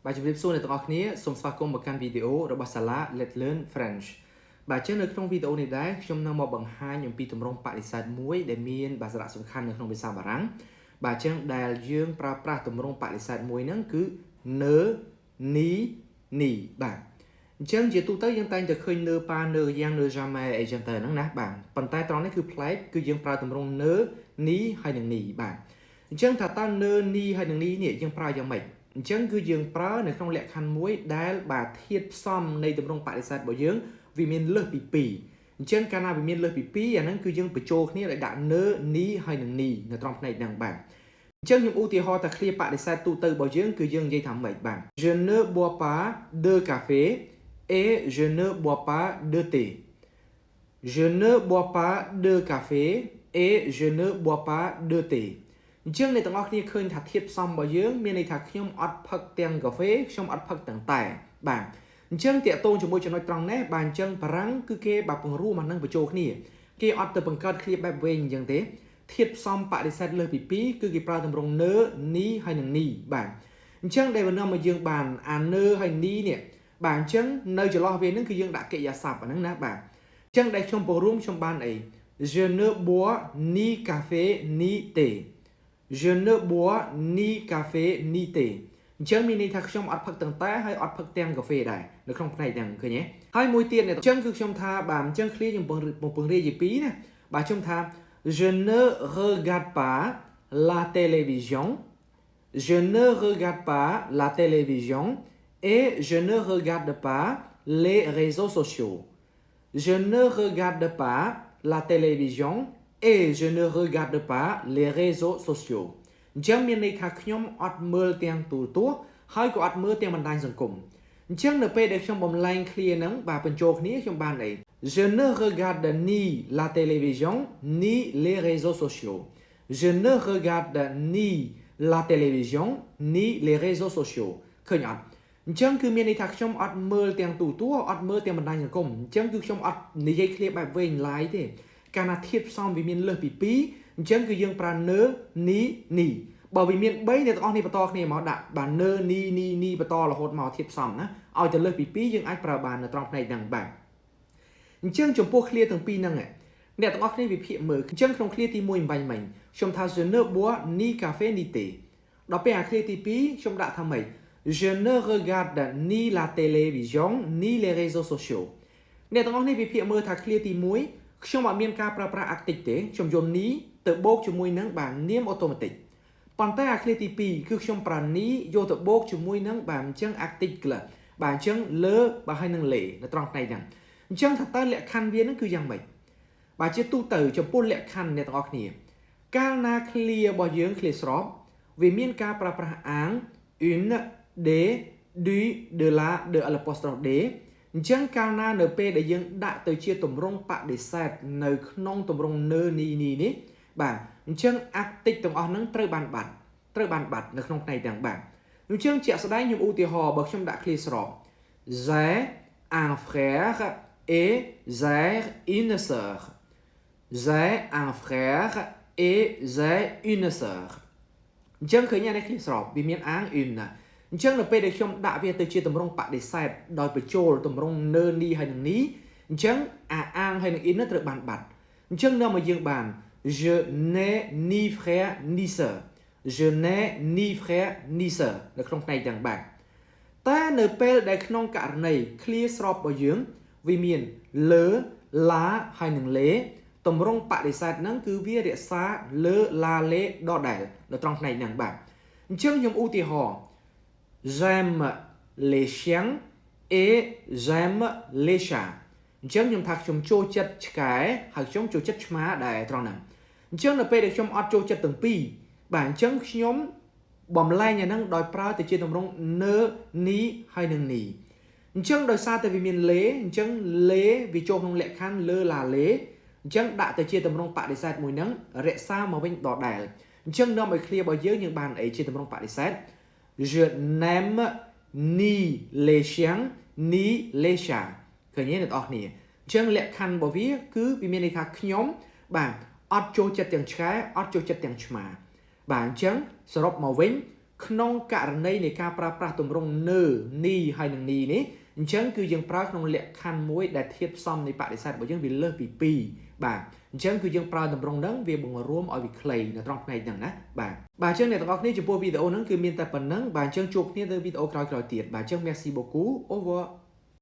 Bà chụp số này tụi anh xong phát công một căn video rồi bà sala Let's Learn French. Bà chân ở trong video này đấy, chúng ta một bằng hai những pi tụm rong bạc để sai muối để miên bà sala sủng khăn ở trong bên sao bà răng. Bà chân đài dương pra tụm rong bạc để sai muối nắng cứ nớ ní nỉ bà. Chân chỉ tu tới dân tay từ khơi nơ pa nơ giang nơ jamai ở chân tay nắng nát bà. Bàn tay tròn này cứ plate cứ dương pra tụm rong nớ ní hay đừng nỉ bà. Chân thà ta nơ ní hay đừng ní nỉ dương pra giang mày. Chẳng cứ dương praในក្នុងលក្ខខណ្ឌមួយដែលបាទធៀបផ្សំនៃទម្រង់បដិសេធរបស់យើងវាមានលើសពី2អញ្ចឹងកាលណាវាមានលើសពី2អាហ្នឹងគឺយើងបញ្ចូលគ្នាឲ្យដាក់នើនីហើយនឹងនីនៅត្រង់ផ្នែកហ្នឹងបាទអញ្ចឹងខ្ញុំឧទាហរណ៍តែឃ្លាបដិសេធទូទៅរបស់យើងគឺយើងនិយាយថាម៉េចបាទ Je ne bois pas de café et je ne bois pas de thé Je ne bois pas de café et je ne bois pas de théអញ្ចឹងអ្នកទាំងអស់គ្នាឃើញថាធៀបផ្សំរបស់យើងមានន័យថាខ្ញុំអត់ផឹកទាំងកាហ្វេខ្ញុំអត់ផឹកទាំងតែបាទអញ្ចឹងតាក់ទងជាមួយចំណុចត្រង់នេះបាទអញ្ចឹងបារាំងគឺគេបាទពង្រួមអានឹងបញ្ចូលគ្នាគេអត់ទៅបង្កើតឃ្លាបែបវែងអញ្ចឹងទេធៀបផ្សំបដិសេធលើសពី2គឺគេប្រើទម្រង់នើនីហើយនឹងនីបាទអញ្ចឹងដែលវានាំមកយើងបានអានើហើយនីនេះបាទអញ្ចឹងនៅចន្លោះវានឹងគឺយើងដាក់កិរិយាសព្ទអាហ្នឹងណាបាទអញ្ចឹងដែលខ្ញុំពង្រួមខ្ញុំបានអី Je ne bois ni café ni thé Je ne bois ni café ni thé អញ្ចឹងមានន័យថាខ្ញុំអត់ផឹកទាំងតែហើយអត់ផឹកទាំងកាហ្វេដែរនៅក្នុងផ្នែកហ្នឹងឃើញទេហើយមួយទៀតនេះអញ្ចឹងគឺខ្ញុំថាបាទអញ្ចឹងឃ្លាខ្ញុំពង្រាយជាពីរណាបាទខ្ញុំថា Je ne regarde pas la télévision Je ne regarde pas la télévision et je ne regarde pas les réseaux sociaux Je ne regarde pas la télévision et je ne regarde pas les réseaux sociaux អញ្ចឹងមានន័យថាខ្ញុំអត់មើលទាំងទូរទស្សន៍ហើយក៏អត់មើលទាំងបណ្ដាញសង្គមអញ្ចឹងនៅពេលដែលខ្ញុំបំលែងឃ្លាហ្នឹងបាទបញ្ចូលគ្នាខ្ញុំបានអី Je ne regarde ni la télévision ni les réseaux sociaux Je ne regarde ni la télévision ni les réseaux sociaux ឃើញអត់អញ្ចឹងគឺមានន័យថាខ្ញុំអត់មើលទាំងទូរទស្សន៍អត់មើលទាំងបណ្ដាញសង្គមអញ្ចឹងគឺខ្ញុំអត់និយាយឃ្លាបែបវែងឡាយទេកាលណាធៀបផ្សំវាមានលើសពី2អញ្ចឹងគឺយើងប្រើនើនីនីបើវាមាន3អ្នកទាំងអស់នេះបន្តគ្នាមកដាក់បាទនើនីនីនីបន្តរហូតមកធៀបផ្សំណាឲ្យទៅលើសពី2យើងអាចប្រើបាននៅត្រង់ផ្នែកហ្នឹងបាទអញ្ចឹងចំពោះឃ្លាទាំងពីរហ្នឹងអ្នកទាំងអស់គ្នាវិភាគមើលអញ្ចឹងក្នុងឃ្លាទី1អំបញ្ញមិញខ្ញុំថា Je ne bois ni café ni thé ដល់ពេលអាឃ្លាទី2ខ្ញុំដាក់ថាម៉េច Je ne regarde ni la télévision ni les réseaux sociaux អ្នកទាំងអស់នេះវិភាគមើលថាឃ្លាទី1ខ្ញុំអត់មានការប្រើប្រាស់អាក់ទិចទេខ្ញុំយកនីទៅបូកជាមួយនឹងបាទនាមអូតូម៉ាទិកប៉ុន្តែអាឃ្លាទី2គឺខ្ញុំប្រើនីយកទៅបូកជាមួយនឹងបាទអញ្ចឹងអាក់ទិចក្លបាទអញ្ចឹងលើបាទហើយនឹងលេនៅត្រង់ផ្នែកហ្នឹងអញ្ចឹងថាតើលក្ខខណ្ឌវានឹងគឺយ៉ាងម៉េចបាទជាទូទៅចំពោះលក្ខខណ្ឌអ្នកទាំងអស់គ្នាកាលណាឃ្លារបស់យើងឃ្លាស្របវាមានការប្រើប្រាស់អាង une de du de la de l'apostrophe d អញ្ចឹងកាលណានៅពេលដែលយើងដាក់ទៅជាទម្រង់បដិសេធនៅក្នុងទម្រង់នើនីនីនេះបាទអញ្ចឹងអាក់ទិចទាំងអស់ហ្នឹងត្រូវបានបាត់នៅក្នុងផ្នែកទាំងបាទអញ្ចឹងជាក់ស្ដែងខ្ញុំឧទាហរណ៍បើខ្ញុំដាក់ឃ្លាស្រប J'ai un frère et j'ai une sœur J'ai un frère et j'ai une sœur អញ្ចឹងឃើញនៅឃ្លាស្របវាមានអាង une អញ្ចឹងនៅពេលដែលខ្ញុំដាក់វាទៅជាទម្រង់បដិសេធដោយបញ្ចូលទម្រង់នើនីហើយនឹងនីអញ្ចឹងអាងហើយនឹង in ត្រូវបានបាត់អញ្ចឹងនាំមកយើងបាន Je n'ai ni frère ni sœur Je n'ai ni frère ni sœur នៅក្នុងផ្នែកទាំងបាទតែនៅពេលដែលក្នុងករណីឃ្លាស្របរបស់យើងវាមានលើឡាហើយនឹងលេទម្រង់បដិសេធហ្នឹងគឺវារក្សាលើឡាលេដដែលនៅត្រង់ផ្នែកហ្នឹងបាទអញ្ចឹងខ្ញុំឧទាហរណ៍J'aime les chiens et j'aime les chats អញ្ចឹងខ្ញុំថាខ្ញុំចូលចិត្តឆ្កែហើយខ្ញុំចូលចិត្តឆ្មាដែរត្រង់ហ្នឹងអញ្ចឹងនៅពេលដែលខ្ញុំអត់ចូលចិត្តទាំងពីរបាទអញ្ចឹងខ្ញុំបំលែងអាហ្នឹងដោយប្រើទៅជាទម្រង់នើនីហើយនឹងនីអញ្ចឹងដោយសារតែវាមានលេអញ្ចឹងលេវាចូលក្នុងលក្ខខណ្ឌលើឡាលេអញ្ចឹងដាក់ទៅជាទម្រង់បដិសេធមួយហ្នឹងរក្សាមកវិញដដែលអញ្ចឹងនាំឲ្យឃ្លារបស់យើងបានអីជាទម្រង់បដិសេធJe n'aime ni les chiens ni les chats ឃើញទេអ្នកនរគ្នាអញ្ចឹងលក្ខខណ្ឌរបស់វាគឺវាមានន័យថាខ្ញុំបាទអត់ចូលចិត្តទាំងឆ្កែអត់ចូលចិត្តទាំងឆ្មាបាទអញ្ចឹងសរុបមកវិញ ក្នុងករណីនៃការប្រើប្រាស់ទម្រង់នៅនីហើយនឹងនីនេះអញ្ចឹងគឺយើងប្រើក្នុងលក្ខខណ្ឌមួយដែលធាតុផ្សំនៃបដិសេធរបស់យើងវាលើសពី2បាទអញ្ចឹងគឺយើងប្រើទម្រង់ហ្នឹងវាបង្រួមឲ្យវាខ្លីនៅត្រង់ផ្នែកហ្នឹងណាបាទអញ្ចឹងអ្នកទាំងអស់គ្នាចំពោះវីដេអូហ្នឹងគឺមានតែប៉ុណ្្នឹងបាទអញ្ចឹងជួបគ្នានៅវីដេអូក្រោយៗទៀតបាទអញ្ចឹង merci beaucoup over